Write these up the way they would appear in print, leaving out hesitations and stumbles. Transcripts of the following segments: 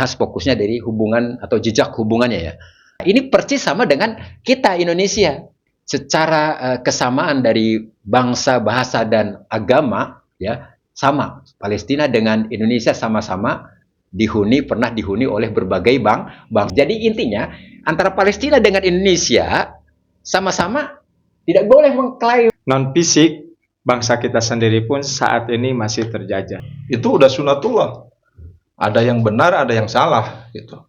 bahas fokusnya dari hubungan atau jejak hubungannya ya. Ini persis sama dengan kita Indonesia. Secara kesamaan dari bangsa, bahasa dan agama ya sama. Palestina dengan Indonesia sama-sama pernah dihuni oleh berbagai bangsa. Jadi intinya antara Palestina dengan Indonesia sama-sama tidak boleh mengklaim non fisik bangsa kita sendiri pun saat ini masih terjajah. Itu udah sunatullah. Ada yang benar, ada yang salah gitu.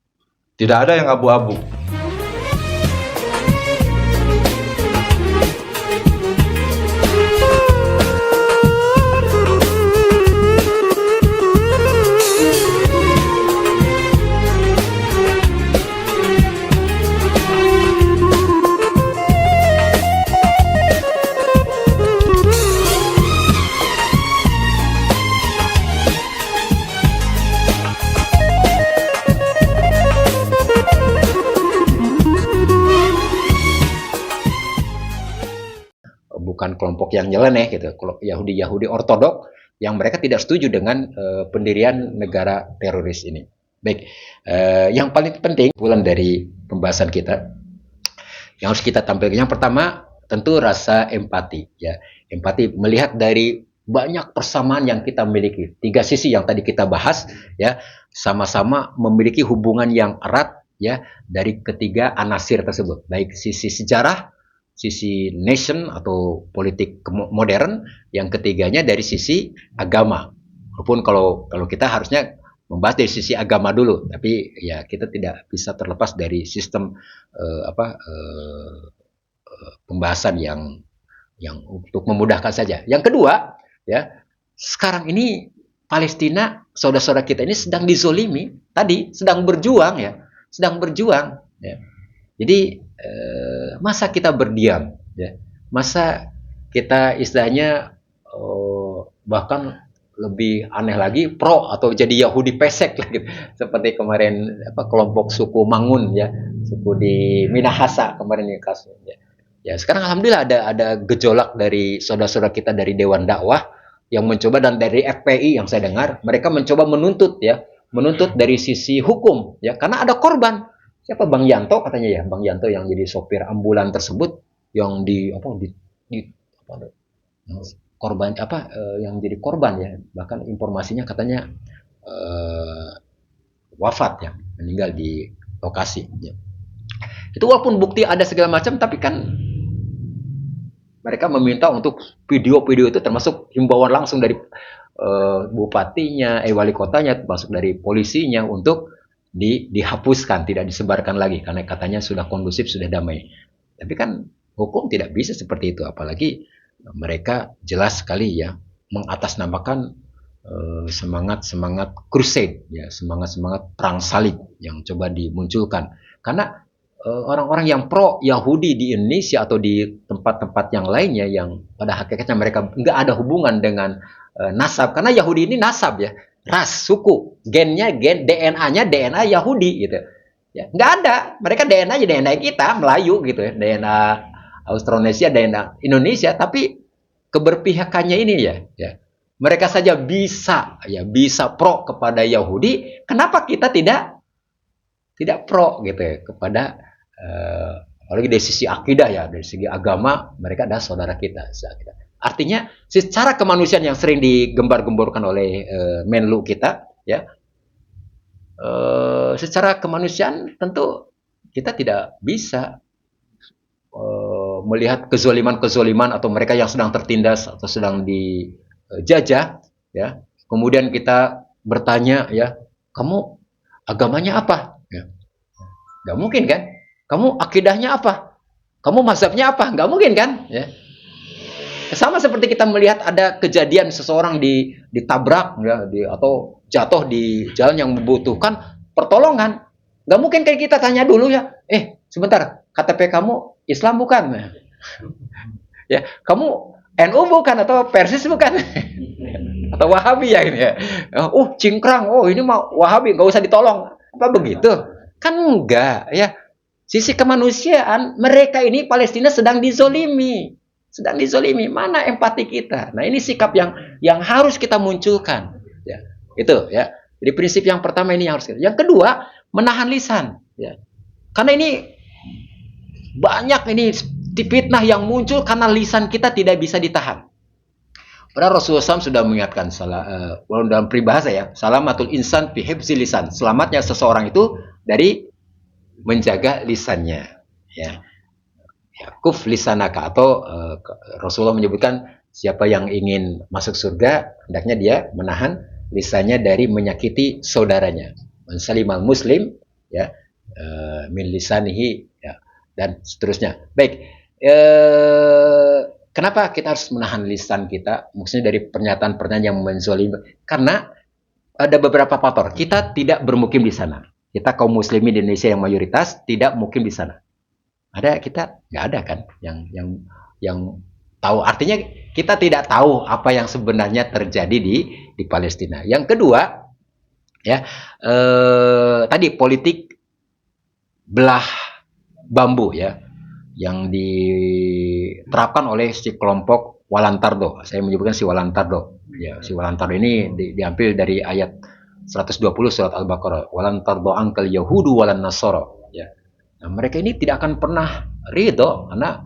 Tidak ada yang abu-abu. bukan kelompok yang nyeleneh gitu, Yahudi ortodok yang mereka tidak setuju dengan pendirian negara teroris ini. Baik, yang paling penting bulan dari pembahasan kita yang harus kita tampilkan, yang pertama tentu rasa empati ya. Empati melihat dari banyak persamaan yang kita miliki. 3 sisi yang tadi kita bahas ya, sama-sama memiliki hubungan yang erat ya dari ketiga anasir tersebut. Baik sisi sejarah, sisi nation atau politik modern, yang ketiganya dari sisi agama. Walaupun kalau kita harusnya membahas dari sisi agama dulu, tapi ya kita tidak bisa terlepas dari sistem pembahasan yang untuk memudahkan saja. Yang kedua, ya, sekarang ini Palestina, saudara-saudara kita ini sedang dizolimi, tadi sedang berjuang ya, ya. Jadi masa kita berdiam, ya, masa kita istilahnya bahkan lebih aneh lagi pro atau jadi Yahudi pesek lagi, seperti kemarin kelompok suku Mangun ya, suku di Minahasa kemarin ini kasusnya. Ya, sekarang alhamdulillah ada gejolak dari saudara-saudara kita dari Dewan Dakwah yang mencoba, dan dari FPI yang saya dengar mereka mencoba menuntut dari sisi hukum ya, karena ada korban. Siapa Bang Yanto katanya ya, Bang Yanto yang jadi sopir ambulan tersebut yang korban yang jadi korban ya, bahkan informasinya katanya wafat ya, meninggal di lokasi ya. Itu walaupun bukti ada segala macam, tapi kan mereka meminta untuk video-video itu, termasuk himbauan langsung dari bupatinya, wali kotanya, termasuk dari polisinya untuk dihapuskan, tidak disebarkan lagi, karena katanya sudah kondusif, sudah damai. Tapi kan hukum tidak bisa seperti itu, apalagi mereka jelas sekali ya mengatasnamakan semangat crusade ya, semangat perang salib yang coba dimunculkan. Karena orang-orang yang pro Yahudi di Indonesia atau di tempat-tempat yang lainnya yang pada hakikatnya mereka nggak ada hubungan dengan nasab, karena Yahudi ini nasab ya, ras, suku, gennya DNA-nya DNA Yahudi gitu ya, nggak ada, mereka DNA kita Melayu gitu ya, DNA Austronesia, DNA Indonesia, tapi keberpihakannya ini ya mereka saja bisa pro kepada Yahudi, kenapa kita tidak pro gitu ya kepada apalagi dari sisi akidah ya, dari segi agama mereka adalah saudara kita. Artinya secara kemanusiaan yang sering digembar-gemborkan oleh Menlu kita ya, secara kemanusiaan tentu kita tidak bisa melihat kezoliman atau mereka yang sedang tertindas atau sedang dijajah ya, kemudian kita bertanya ya, kamu agamanya apa ya? Nggak mungkin kan? Kamu akidahnya apa? Kamu mazhabnya apa? Nggak mungkin kan? Ya. Sama seperti kita melihat ada kejadian seseorang ditabrak ya, atau jatuh di jalan yang membutuhkan pertolongan. Nggak mungkin kayak kita tanya dulu ya, sebentar, KTP kamu Islam bukan? Ya, kamu NU bukan atau Persis bukan? Atau Wahabi ya ini ya. Cingkrang, ini mah Wahabi, nggak usah ditolong. Apa begitu? Kan enggak ya. Sisi kemanusiaan, mereka ini Palestina sedang dizolimi. Mana empati kita? Nah, ini sikap yang harus kita munculkan. Ya, itu ya. Jadi prinsip yang pertama ini yang harus kita. Yang kedua, menahan lisan. Ya. Karena ini banyak ini fitnah yang muncul karena lisan kita tidak bisa ditahan. Padahal Rasulullah SAW sudah mengingatkan dalam peribahasa ya, salamatul insan fi hifzi lisan. Selamatnya seseorang itu dari menjaga lisannya. Ya. Kuf lisanaka, atau Rasulullah menyebutkan siapa yang ingin masuk surga hendaknya dia menahan lisannya dari menyakiti saudaranya. Man salimal muslim ya min lisanihi ya, dan seterusnya. Baik. Kenapa kita harus menahan lisan kita? Maksudnya dari pernyataan-pernyataan yang menzolimi. Karena ada beberapa faktor. Kita tidak bermukim di sana. Kita kaum muslimin di Indonesia yang mayoritas tidak mukim di sana. Ada, kita nggak ada kan yang tahu. Artinya kita tidak tahu apa yang sebenarnya terjadi di Palestina. Yang kedua ya tadi politik belah bambu ya yang diterapkan oleh si kelompok Walantardo. Saya menyebutkan si Walantardo. Ya, si Walantardo ini diambil dari ayat 120 surat Al-Baqarah. Walantardo angkal Yahudu walan Nasoro. Ya. Nah, mereka ini tidak akan pernah ridho karena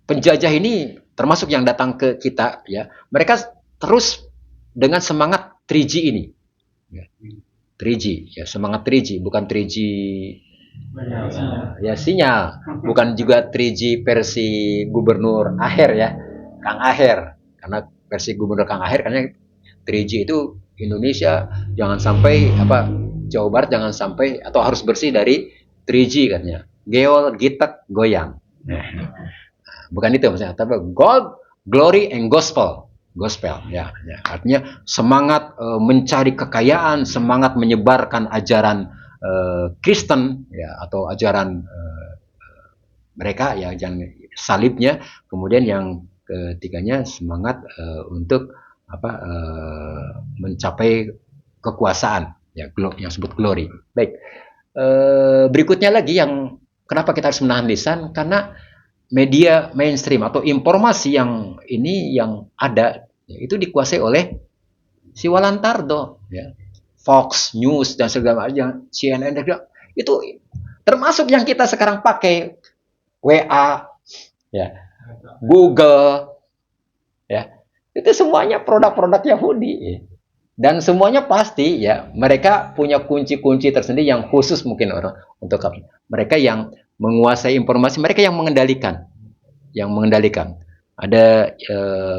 penjajah ini termasuk yang datang ke kita. Ya, mereka terus dengan semangat 3G ini. Ya. 3G, ya semangat 3G, bukan 3G ya sinyal, bukan juga 3G versi Gubernur Aher ya, Kang Aher. Karena versi Gubernur Kang Aher karena 3G itu Indonesia jangan sampai Jawa Barat jangan sampai atau harus bersih dari 3G katanya. Geol, gitek, goyang. Bukan itu maksudnya, tapi gold, glory and gospel ya, artinya semangat mencari kekayaan, semangat menyebarkan ajaran Kristen ya atau ajaran mereka ya, jangan salibnya. Kemudian yang ketiganya semangat untuk mencapai kekuasaan ya, yang disebut glory. Baik, berikutnya lagi yang kenapa kita harus menahan lisan, karena media mainstream atau informasi yang ini yang ada ya, itu dikuasai oleh si Walantardo ya. Fox News dan segala macam, CNN itu termasuk yang kita sekarang pakai, WA ya, Google ya, itu semuanya produk-produk Yahudi ya. Dan semuanya pasti ya mereka punya kunci-kunci tersendiri yang khusus mungkin orang untuk mereka yang menguasai informasi, mereka yang mengendalikan ada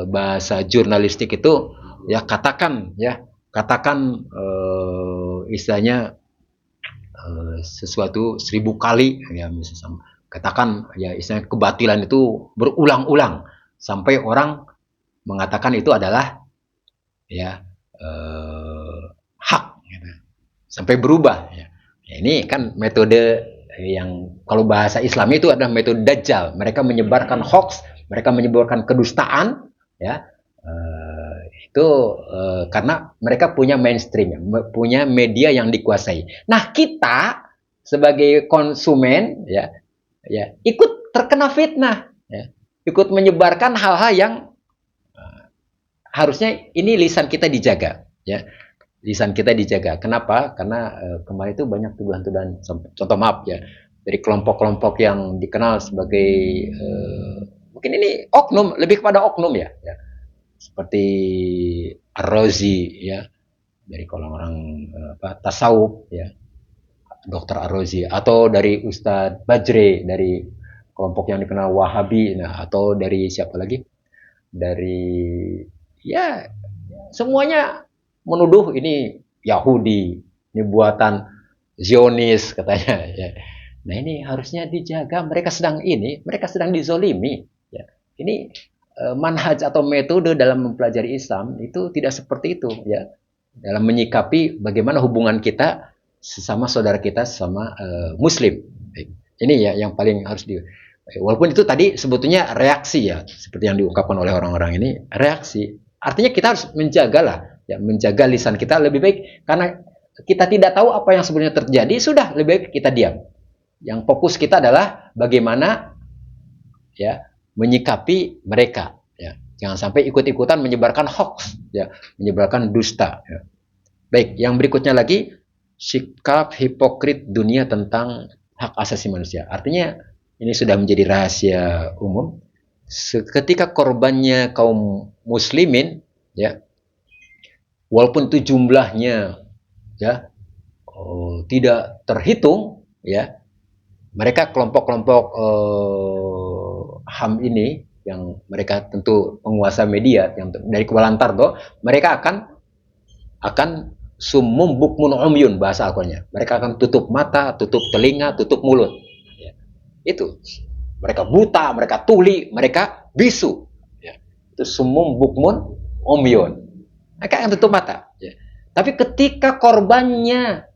bahasa jurnalistik itu ya, katakan istilahnya sesuatu 1000 kali ya, misalnya katakan ya istilahnya kebatilan itu berulang-ulang sampai orang mengatakan itu adalah ya hak gitu. Sampai berubah ya. Ini kan metode yang kalau bahasa Islam itu adalah metode Dajjal. Mereka menyebarkan hoax, mereka menyebarkan kedustaan ya. Itu karena mereka punya mainstream, punya media yang dikuasai. Nah, kita sebagai konsumen ya ikut terkena fitnah ya. Ikut menyebarkan hal-hal yang harusnya ini lisan kita dijaga ya. Lisan kita dijaga. Kenapa? Karena kemarin itu banyak tuduhan-tuduhan, contoh maaf ya, dari kelompok-kelompok yang dikenal sebagai mungkin ini oknum, lebih kepada oknum ya. Seperti Ar-Razi ya, dari kalau orang tasawuf ya, Dr. Ar-Razi, atau dari Ustadz Bajre dari kelompok yang dikenal Wahabi, nah, atau dari siapa lagi, dari ya semuanya menuduh ini Yahudi, ini buatan Zionis katanya ya. Nah, ini harusnya dijaga, mereka sedang dizolimi ya. Ini manhaj atau metode dalam mempelajari Islam itu tidak seperti itu ya, dalam menyikapi bagaimana hubungan kita sesama saudara kita, sesama muslim. Ini ya yang paling harus walaupun itu tadi sebetulnya reaksi ya, seperti yang diungkapkan oleh orang-orang ini, reaksi. Artinya kita harus menjaga lisan kita lebih baik, karena kita tidak tahu apa yang sebenarnya terjadi, sudah lebih baik kita diam. Yang fokus kita adalah bagaimana ya menyikapi mereka ya. Jangan sampai ikut-ikutan menyebarkan hoax ya, menyebarkan dusta ya. Baik, yang berikutnya lagi sikap hipokrit dunia tentang hak asasi manusia. Artinya ini sudah menjadi rahasia umum. Ketika korbannya kaum muslimin, ya, walaupun itu jumlahnya, ya, tidak terhitung, ya, mereka kelompok-kelompok HAM ini yang mereka tentu penguasa media yang dari Kuala Tardo, mereka akan sumum bukmun umyun bahasa Al-Qur'annya. Mereka akan tutup mata, tutup telinga, tutup mulut. Ya. Itu mereka buta, mereka tuli, mereka bisu. Ya. Itu sumum bukmun umyun. Mereka akan tutup mata. Ya. Tapi ketika korbannya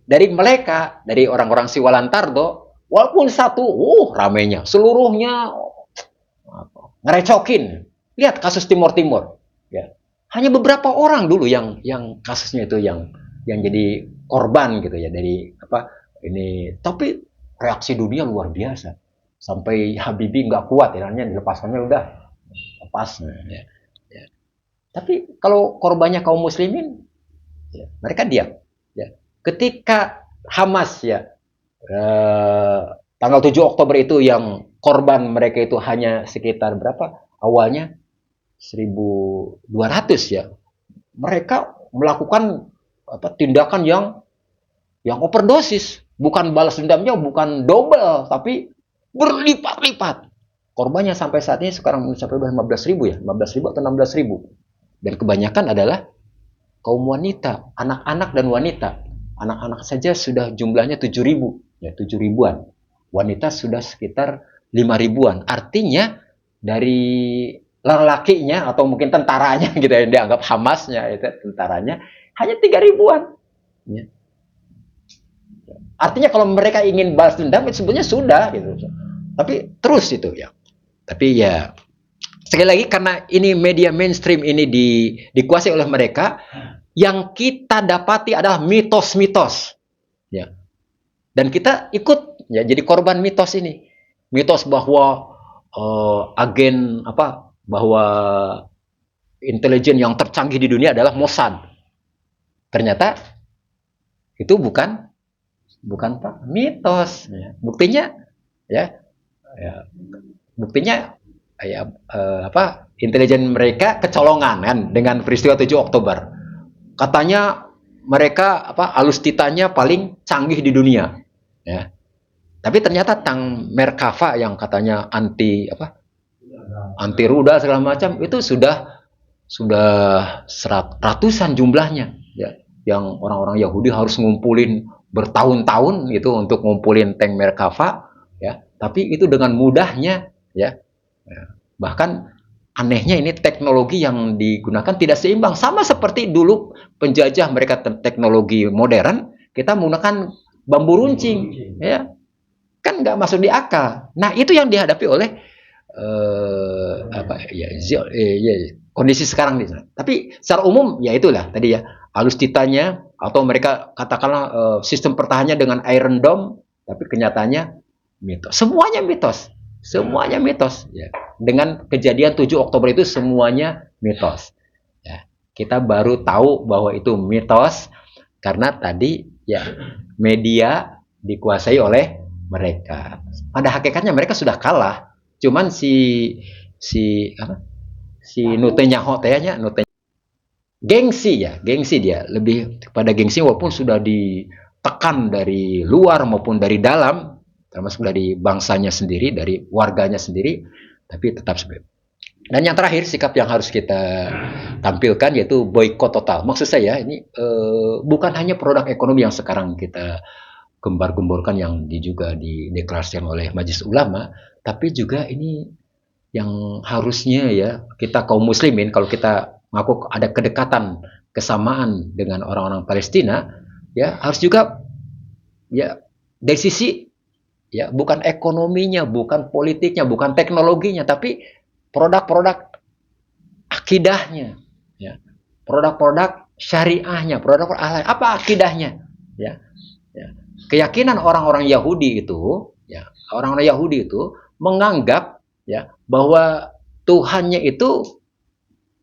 dari mereka, dari orang-orang Siwalantardo, walaupun satu, ramainya, seluruhnya ngerecokin. Lihat kasus Timur Timur. Ya. Hanya beberapa orang dulu yang kasusnya itu yang jadi korban gitu ya dari apa ini. Tapi reaksi dunia luar biasa. Sampai Habibie nggak kuat ya, dilepaskannya udah lepas. Ya. Ya. Tapi kalau korbannya kaum muslimin, ya, mereka diam. Ya. Ketika Hamas ya tanggal 7 Oktober itu yang korban mereka itu hanya sekitar berapa? Awalnya 1.200 ya. Mereka melakukan tindakan yang overdosis, bukan balas dendamnya bukan double tapi berlipat-lipat. Korbannya sampai saat ini sekarang mencapai 15.000 ya, 15.000 atau 16.000. Dan kebanyakan adalah kaum wanita, anak-anak dan wanita. Anak-anak saja sudah jumlahnya 7.000, ya 7.000-an. Wanita sudah sekitar 5.000-an. Artinya dari lelakinya atau mungkin tentaranya gitu ya, dianggap Hamasnya itu tentaranya hanya 3.000-an. Ya. Artinya kalau mereka ingin balas dendam itu sebenarnya sudah gitu. Tapi terus itu ya. Tapi ya sekali lagi karena ini media mainstream ini dikuasai oleh mereka, yang kita dapati adalah mitos-mitos. Ya. Dan kita ikut ya jadi korban mitos ini. Mitos bahwa agen bahwa intelijen yang tercanggih di dunia adalah Mossad. Ternyata itu bukan Pak, mitos. Ya. Buktinya buktinya intelijen mereka kecolongan kan dengan peristiwa 7 Oktober. Katanya mereka alustitanya paling canggih di dunia. Ya. Tapi ternyata tang Merkava yang katanya anti rudal segala macam itu sudah ratusan jumlahnya ya, yang orang-orang Yahudi harus ngumpulin bertahun-tahun itu untuk ngumpulin tank Merkava ya, tapi itu dengan mudahnya ya. Bahkan anehnya ini teknologi yang digunakan tidak seimbang, sama seperti dulu penjajah mereka teknologi modern, kita menggunakan bambu runcing ya. Kan nggak masuk di akal. Nah, itu yang dihadapi oleh kondisi sekarang di sana. Tapi secara umum ya itulah tadi ya, alustitanya atau mereka katakanlah sistem pertahanannya dengan Iron Dome, tapi kenyataannya mitos. Semuanya mitos ya. Dengan kejadian 7 Oktober itu semuanya mitos. Ya. Kita baru tahu bahwa itu mitos karena tadi ya media dikuasai oleh mereka. Pada hakikatnya mereka sudah kalah. Cuman si Netanyahu gengsi dia, lebih kepada gengsi walaupun sudah ditekan dari luar maupun dari dalam, termasuk dari bangsanya sendiri, dari warganya sendiri, tapi tetap seperti itu. Dan yang terakhir sikap yang harus kita tampilkan yaitu boykot total. Maksud saya ini bukan hanya produk ekonomi yang sekarang kita gembar-gemborkan yang juga dideklarasikan oleh Majelis Ulama, tapi juga ini yang harusnya ya kita kaum muslimin, kalau kita ngaku ada kedekatan kesamaan dengan orang-orang Palestina, ya harus juga ya dari sisi ya bukan ekonominya, bukan politiknya, bukan teknologinya, tapi produk-produk akidahnya, ya produk-produk syariahnya, produk-produk apa akidahnya, ya. Keyakinan orang-orang Yahudi itu, ya, orang-orang Yahudi itu menganggap ya bahwa Tuhannya itu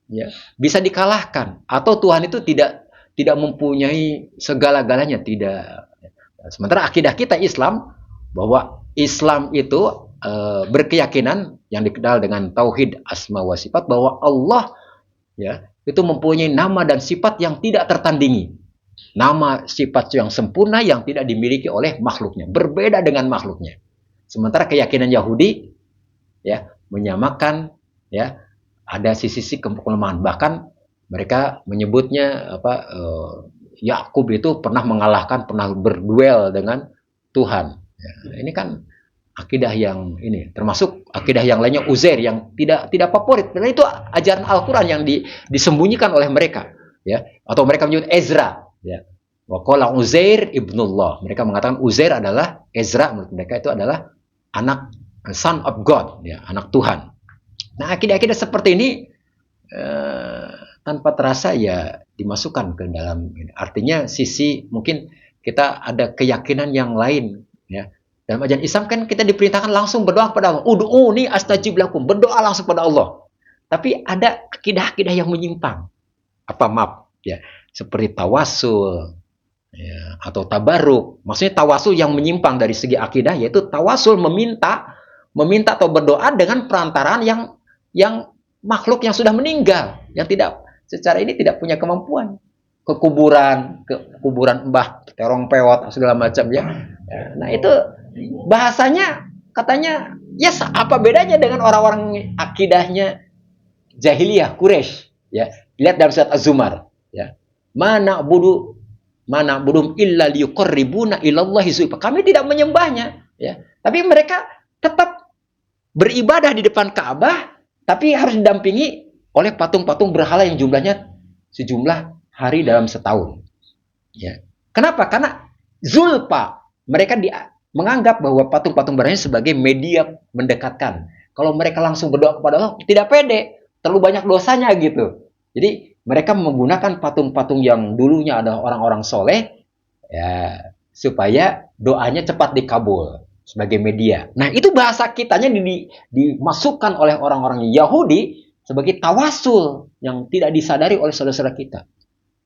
ya bisa dikalahkan atau Tuhan itu tidak mempunyai segala-galanya, tidak. Sementara akidah kita Islam, bahwa Islam itu berkeyakinan yang dikenal dengan tauhid asma wa sifat, bahwa Allah ya itu mempunyai nama dan sifat yang tidak tertandingi. Nama sifat yang sempurna yang tidak dimiliki oleh makhluknya, berbeda dengan makhluknya. Sementara keyakinan Yahudi ya menyamakan ya ada sisi-sisi kelemahan, bahkan mereka menyebutnya Yakub itu pernah mengalahkan, pernah berduel dengan Tuhan. Ya, ini kan akidah yang ini, termasuk akidah yang lainnya Uzair yang tidak favorit. Karena itu ajaran Al-Qur'an yang disembunyikan oleh mereka, ya. Atau mereka menyebut Ezra, ya. Wa qala Uzair ibnullah. Mereka mengatakan Uzair adalah Ezra, menurut mereka itu adalah anak son of God, ya, anak Tuhan. Nah, akidah-akidah seperti ini tanpa terasa ya dimasukkan ke dalam. Artinya sisi mungkin kita ada keyakinan yang lain, ya. Dalam ajaran Islam kan kita diperintahkan langsung berdoa kepada Allah. Ud'uni astajib lakum, berdoa langsung kepada Allah. Tapi ada akidah-akidah yang menyimpang. Maaf, ya, seperti tawasul, ya, atau tabaruk. Maksudnya tawasul yang menyimpang dari segi akidah, yaitu tawasul meminta atau berdoa dengan perantaraan yang makhluk yang sudah meninggal, yang tidak secara ini tidak punya kemampuan. Ke kuburan mbah, terong pewot, segala macam, ya. Nah, itu bahasanya katanya, ya apa bedanya dengan orang-orang akidahnya jahiliyah Quraisy, ya. Lihat dalam surat Az-Zumar, ya. Mana budum illa liqarribuna ilallahi zulfa. Kami tidak menyembahnya, ya. Tapi mereka tetap beribadah di depan Ka'bah, tapi harus didampingi oleh patung-patung berhala yang jumlahnya sejumlah hari dalam setahun. Ya. Kenapa? Karena zulfa. Mereka menganggap bahwa patung-patung berhala sebagai media mendekatkan. Kalau mereka langsung berdoa kepada Allah, tidak pede, terlalu banyak dosanya gitu. Jadi mereka menggunakan patung-patung yang dulunya ada orang-orang soleh, ya, supaya doanya cepat dikabul sebagai media. Nah, itu bahasa kitanya dimasukkan oleh orang-orang Yahudi sebagai tawasul yang tidak disadari oleh saudara-saudara kita.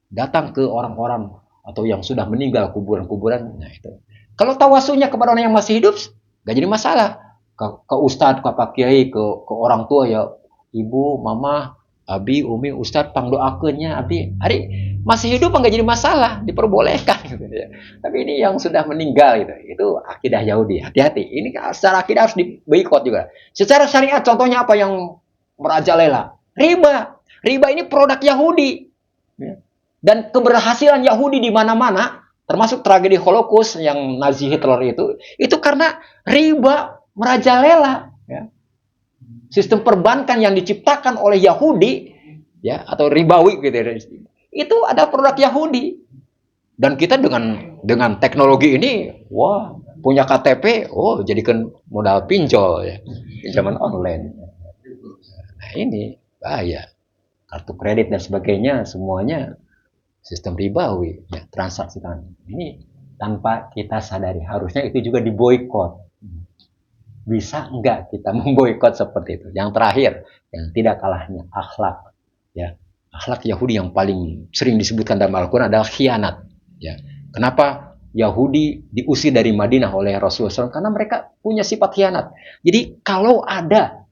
Datang ke orang-orang atau yang sudah meninggal, kuburan-kuburan. Nah, itu. Kalau tawasulnya kepada orang yang masih hidup, gak jadi masalah. Ke ustadz, ke pak kiai, ke orang tua, ya, ibu, mama, abi, umi, ustadz, pangdoakeunnya abi, hari masih hidup nggak jadi masalah, diperbolehkan gitu, ya. Tapi ini yang sudah meninggal gitu, itu akidah Yahudi. Hati-hati, ini secara akidah harus diboikot juga. Secara syariat contohnya apa yang merajalela? Riba ini produk Yahudi, ya. Dan keberhasilan Yahudi di mana-mana, termasuk tragedi Holocaust yang Nazi Hitler itu karena riba merajalela, ya. Sistem perbankan yang diciptakan oleh Yahudi, ya, atau ribawi gitu ya, itu ada produk Yahudi. Dan kita dengan teknologi ini, wah, punya KTP, jadikan modal pinjol, ya, pinjaman online. Nah, ini bahaya. Kartu kredit dan sebagainya semuanya sistem ribawi, ya, transaksi tangan. Ini tanpa kita sadari, harusnya itu juga diboikot. Bisa enggak kita memboikot seperti itu? Yang terakhir, yang tidak kalahnya, akhlak, ya. Akhlak Yahudi yang paling sering disebutkan dalam Al-Quran adalah khianat, ya. Kenapa Yahudi diusir dari Madinah oleh Rasulullah SAW? Karena mereka punya sifat khianat. Jadi kalau ada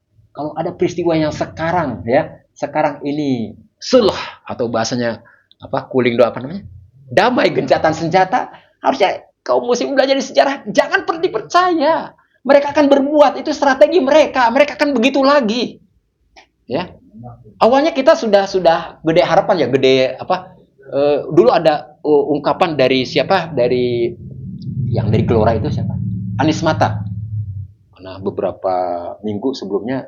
peristiwa yang sekarang, ya, sekarang ini sulh, atau bahasanya cooling down, damai, gencatan senjata, harusnya kaum muslim belajar di sejarah, jangan pernah dipercaya. Mereka akan berbuat, itu strategi mereka akan begitu lagi, ya. Awalnya kita sudah gede harapan, ya, dulu ada ungkapan dari siapa, dari Gelora itu siapa, Anies Mata. Nah, beberapa minggu sebelumnya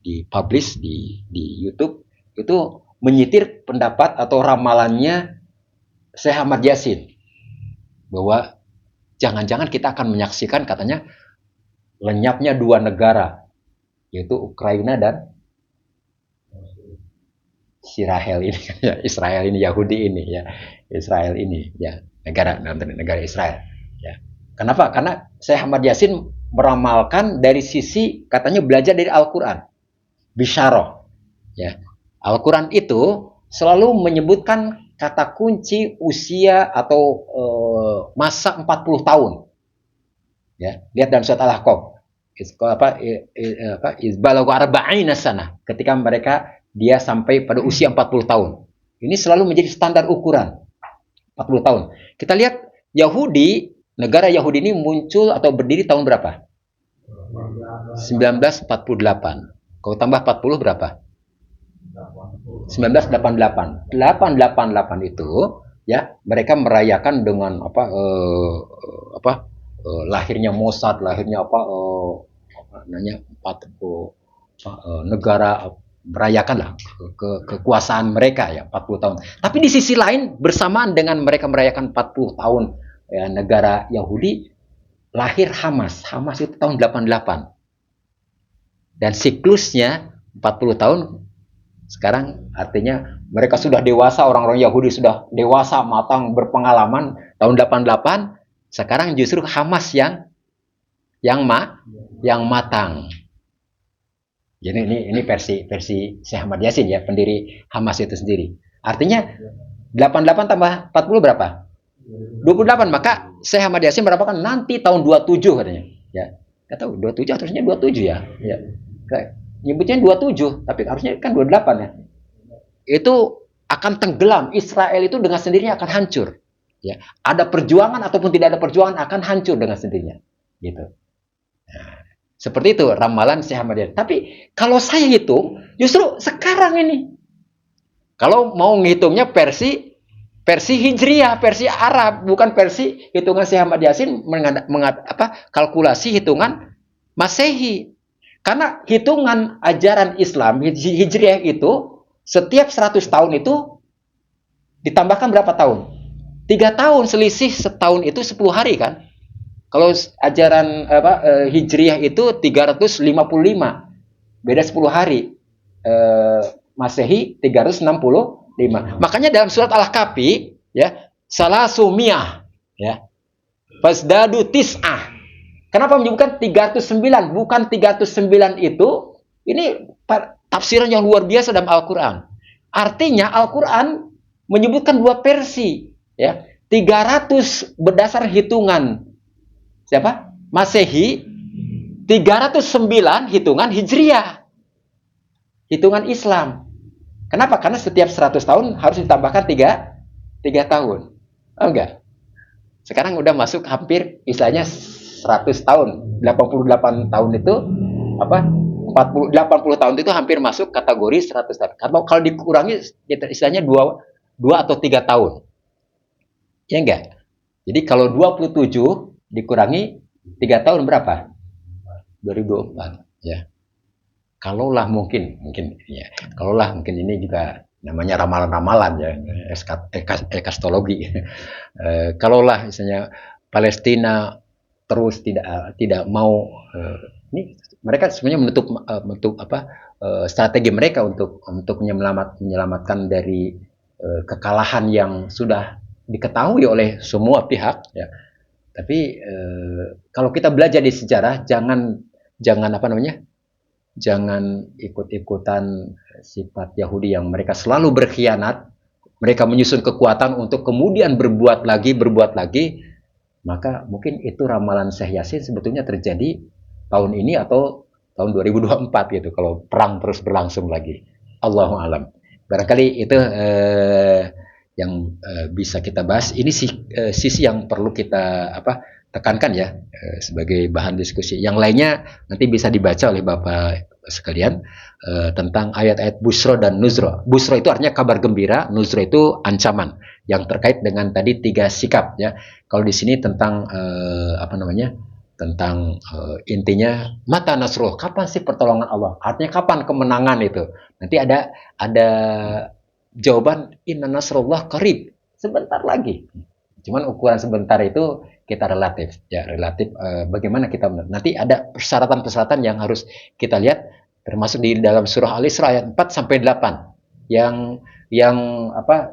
dipublish di YouTube itu menyitir pendapat atau ramalannya Syekh Ahmad Yasin bahwa jangan-jangan kita akan menyaksikan, katanya, lenyapnya dua negara, yaitu Ukraina dan Israel ini, ya, Israel ini, Yahudi ini, ya, Israel ini, ya, negara Israel, ya. Kenapa? Karena Syekh Ahmad Yasin meramalkan dari sisi, katanya, belajar dari Al-Quran, bisyarah, ya. Al-Quran itu selalu menyebutkan kata kunci usia atau masa 40 tahun. Ya, lihat dalam surat Al-Ahqaf. Izbalaghu arba'ina sana. Ketika dia sampai pada usia 40 tahun. Ini selalu menjadi standar ukuran. 40 tahun. Kita lihat Yahudi, negara Yahudi ini muncul atau berdiri tahun berapa? 1948. Kalau tambah 40 berapa? 1988. 888 itu ya, mereka merayakan dengan lahirnya Mossad, lahirnya negara, merayakan lah kekuasaan mereka ya 40 tahun. Tapi di sisi lain bersamaan dengan mereka merayakan 40 tahun ya, negara Yahudi, lahir Hamas. Hamas itu tahun 88. Dan siklusnya 40 tahun. Sekarang artinya mereka sudah dewasa, orang-orang Yahudi sudah dewasa, matang, berpengalaman tahun 88. Sekarang justru Hamas yang matang. Jadi ini versi Syekh Ahmad Yasin ya, pendiri Hamas itu sendiri. Artinya 88 tambah 40 berapa? 28. Maka Syekh Ahmad Yasin berapa kan nanti tahun 27 katanya. Ya. Enggak tahu 27 harusnya 27 ya. Ya. Nyebutnya 27, tapi harusnya kan 28 ya. Itu akan tenggelam. Israel itu dengan sendirinya akan hancur. Ya, ada perjuangan ataupun tidak ada perjuangan akan hancur dengan sendirinya, gitu. Nah, seperti itu ramalan Syekh Ahmad Yasin. Tapi kalau saya hitung, justru sekarang ini, kalau mau ngitungnya versi Hijriah, versi Arab, bukan versi hitungan Syekh Ahmad Yasin kalkulasi hitungan Masehi. Karena hitungan ajaran Islam Hijriah itu setiap 100 tahun itu ditambahkan berapa tahun? 3 tahun, selisih setahun itu 10 hari kan. Kalau ajaran Hijriah itu 355. Beda 10 hari. Masehi 365. Makanya dalam surat Al-Kahfi ya, salasumiyah ya. Fasdadu tis'ah. Kenapa menyebutkan 309 bukan 309 itu? Ini tafsiran yang luar biasa dalam Al-Qur'an. Artinya Al-Qur'an menyebutkan 2 versi. Ya, 300 berdasar hitungan siapa? Masehi, 309 hitungan Hijriah. Hitungan Islam. Kenapa? Karena setiap 100 tahun harus ditambahkan 3 tahun. Oh enggak. Sekarang udah masuk hampir istilahnya 100 tahun. 88 tahun itu 80 tahun itu hampir masuk kategori 100 tahun. Kalau dikurangi istilahnya 2 atau 3 tahun. Ya enggak? Jadi kalau 27 dikurangi 3 tahun berapa? 2004 ya. Kalaulah mungkin ya. Kalaulah mungkin ini juga namanya ramalan-ramalan ya, ekastologi. Kalaulah misalnya Palestina terus tidak mau ini mereka sebenarnya menutup strategi mereka untuk menyelamatkan dari kekalahan yang sudah diketahui oleh semua pihak ya. Tapi kalau kita belajar di sejarah jangan ikut-ikutan sifat Yahudi yang mereka selalu berkhianat, mereka menyusun kekuatan untuk kemudian berbuat lagi, maka mungkin itu ramalan Syekh Yasin sebetulnya terjadi tahun ini atau tahun 2024 gitu kalau perang terus berlangsung lagi. Allahu a'lam. Barangkali itu yang bisa kita bahas. Ini sisi yang perlu kita tekankan ya sebagai bahan diskusi. Yang lainnya nanti bisa dibaca oleh Bapak sekalian tentang ayat-ayat busro dan nuzro. Busro itu artinya kabar gembira, nuzro itu ancaman yang terkait dengan tadi 3 sikap ya. Kalau di sini tentang tentang intinya mata nasruh, kapan sih pertolongan Allah? Artinya kapan kemenangan itu? Nanti ada jawaban inna nasrullah qarib, sebentar lagi. Cuman ukuran sebentar itu kita relatif bagaimana kita nanti ada persyaratan-persyaratan yang harus kita lihat termasuk di dalam surah Al-Isra ayat 4 sampai 8 yang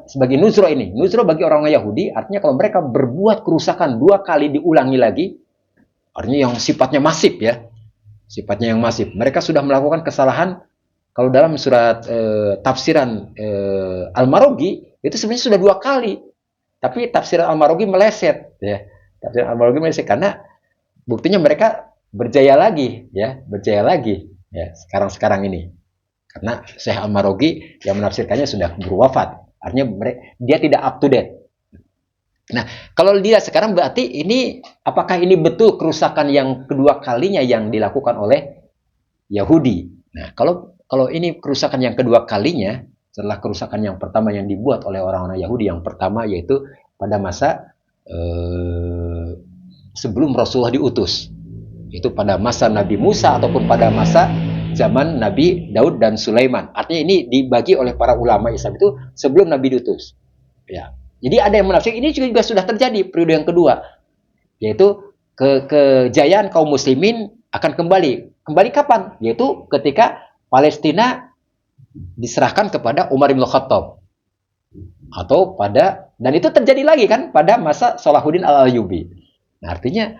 sebagai nuzro ini. Nuzro bagi orang Yahudi artinya kalau mereka berbuat kerusakan 2 kali diulangi lagi, artinya yang sifatnya masif ya. Sifatnya yang masif. Mereka sudah melakukan kesalahan. Kalau dalam surat tafsiran Al-Marughi Itu sebenarnya sudah 2 kali. Tapi tafsir Al-Maraghi meleset, ya. Tafsir Al-Maraghi meleset karena buktinya mereka berjaya lagi, ya, sekarang ini. Karena Syekh Al-Maraghi yang menafsirkannya sudah berwafat. Artinya dia tidak up to date. Nah, kalau dia sekarang berarti ini apakah ini betul kerusakan yang kedua kalinya yang dilakukan oleh Yahudi? Nah, kalau ini kerusakan yang kedua kalinya setelah kerusakan yang pertama yang dibuat oleh orang-orang Yahudi, yang pertama yaitu pada masa sebelum Rasulullah diutus, itu pada masa Nabi Musa ataupun pada masa zaman Nabi Daud dan Sulaiman. Artinya ini dibagi oleh para ulama Islam itu sebelum Nabi diutus. Ya. Jadi ada yang menafsirkan ini juga sudah terjadi periode yang kedua, yaitu kejayaan kaum muslimin akan kembali. Kembali kapan? Yaitu ketika Palestina diserahkan kepada Umar bin Khattab. Atau dan itu terjadi lagi kan pada masa Salahuddin Al-Ayyubi. Nah, artinya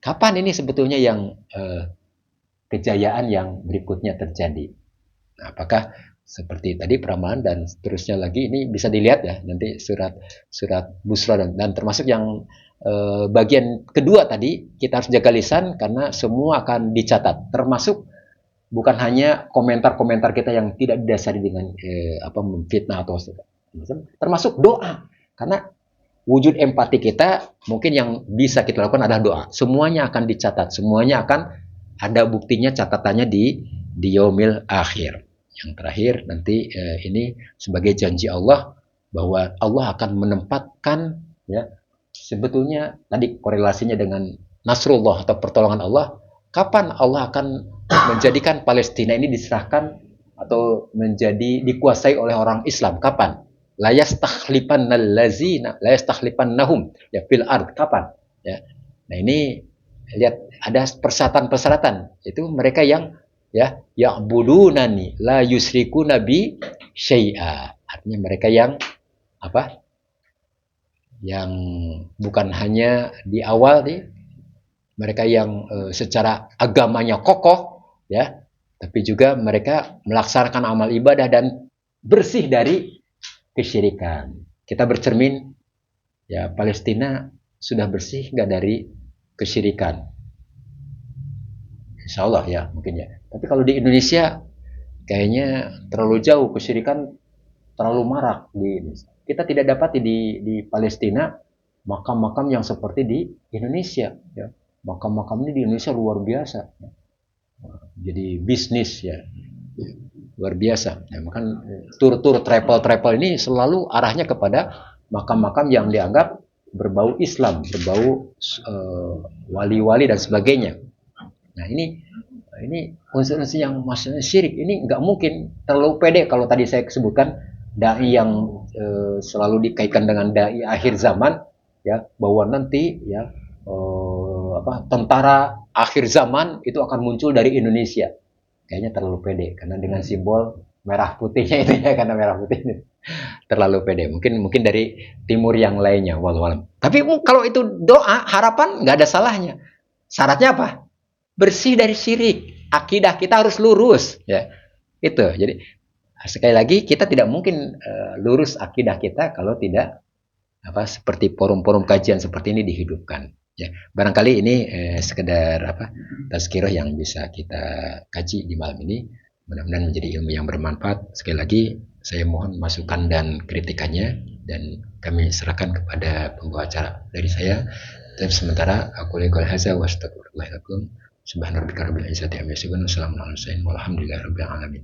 kapan ini sebetulnya yang kejayaan yang berikutnya terjadi? Nah, apakah seperti tadi peramalan dan seterusnya lagi, ini bisa dilihat ya nanti surat Busra dan termasuk yang bagian kedua tadi, kita harus jaga lisan karena semua akan dicatat, termasuk bukan hanya komentar-komentar kita yang tidak didasari dengan memfitnah atau termasuk doa, karena wujud empati kita mungkin yang bisa kita lakukan adalah doa. Semuanya akan dicatat, semuanya akan ada buktinya, catatannya di yaumil akhir. Yang terakhir nanti ini sebagai janji Allah bahwa Allah akan menempatkan, ya, sebetulnya tadi korelasinya dengan Nasrullah atau pertolongan Allah. Kapan Allah akan menjadikan Palestina ini diserahkan atau menjadi dikuasai oleh orang Islam? Kapan? La yastakhlifannahum ya fil ard. Kapan? Ya. Nah, ini lihat ada persyaratan-persyaratan. Itu mereka yang ya'budunani la yusriku nabi syai'a. Artinya mereka yang yang bukan hanya di awal nih, mereka yang secara agamanya kokoh, ya, tapi juga mereka melaksanakan amal ibadah dan bersih dari kesyirikan. Kita bercermin, ya, Palestina sudah bersih nggak dari kesyirikan? Insya Allah ya, mungkin ya. Tapi kalau di Indonesia kayaknya terlalu jauh, kesyirikan terlalu marak di Indonesia. Kita tidak dapat di Palestina makam-makam yang seperti di Indonesia, ya. Makam-makam ini di Indonesia luar biasa, ya. Jadi bisnis, ya, luar biasa. Ya, maka tur-tur travel ini selalu arahnya kepada makam-makam yang dianggap berbau Islam, berbau wali-wali dan sebagainya. Nah, ini unsur-unsur yang maksudnya syirik ini nggak mungkin terlalu pede. Kalau tadi saya sebutkan dai yang selalu dikaitkan dengan dai akhir zaman, ya, bahwa nanti, ya, tentara akhir zaman itu akan muncul dari Indonesia. Kayaknya terlalu pede karena dengan simbol merah putihnya itu, ya, karena merah putihnya terlalu pede. Mungkin dari timur yang lainnya, wallahualam. Tapi kalau itu doa harapan nggak ada salahnya. Syaratnya apa? Bersih dari syirik, akidah kita harus lurus, ya. Itu. Jadi sekali lagi kita tidak mungkin lurus akidah kita kalau tidak seperti forum-forum kajian seperti ini dihidupkan, ya. Barangkali ini sekedar tazkirah yang bisa kita kaji di malam ini, mudah-mudahan menjadi ilmu yang bermanfaat. Sekali lagi saya mohon masukan dan kritikannya dan kami serahkan kepada pembawa acara dari saya. Dan sementara aku lekol haza wa astagfirullahi lakum. Subhanarabbika rabbil izzati amma yasifun. Wassalamu ala mursalin walhamdulillahi rabbil alamin.